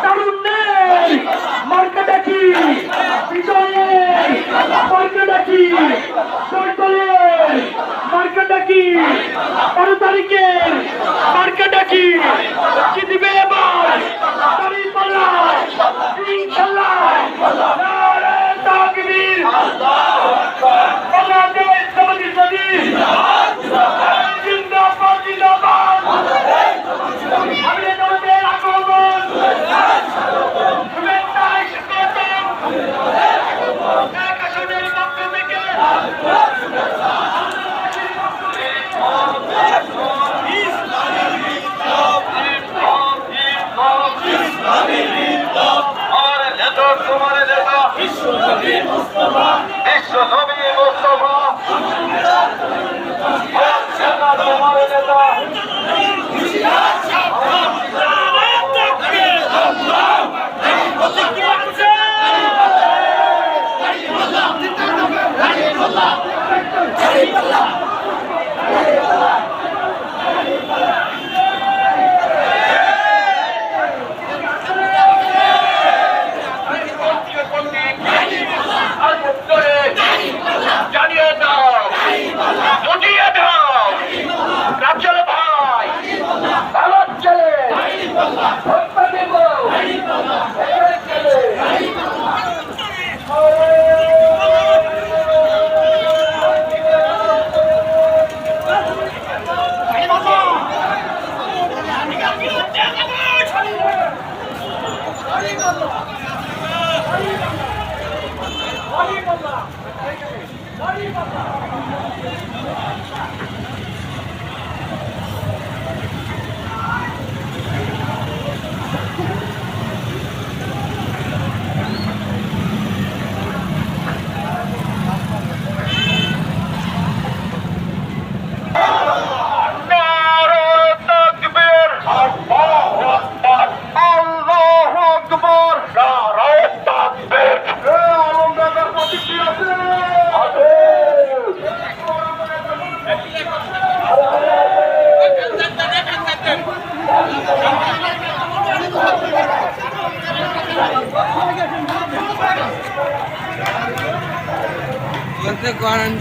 তারুণ্যের মার্কাটা কি, বিজয়ের মার্কাটা কি, সরকারের মার্কাটা কি, 13 তারিখের মার্কাটা কি, কি দিবে এবার দাঁড়িপাল্লা ইনশাআল্লাহ। নারে তাকবীর, বাংলাদেশ জাতীয়তাবাদী জিন্দাবাদ জিন্দাবাদ। আমি তোমাদের আগমন শুভেচ্ছায় স্বাগতম। এক আসনের পক্ষ থেকে বিশ্বনবী মুস্তাফা তোমার নেতা জানিয়ে দাও, বুঝিয়ে দাও, রাজ্যের ভাই ভালো ছেলে Quando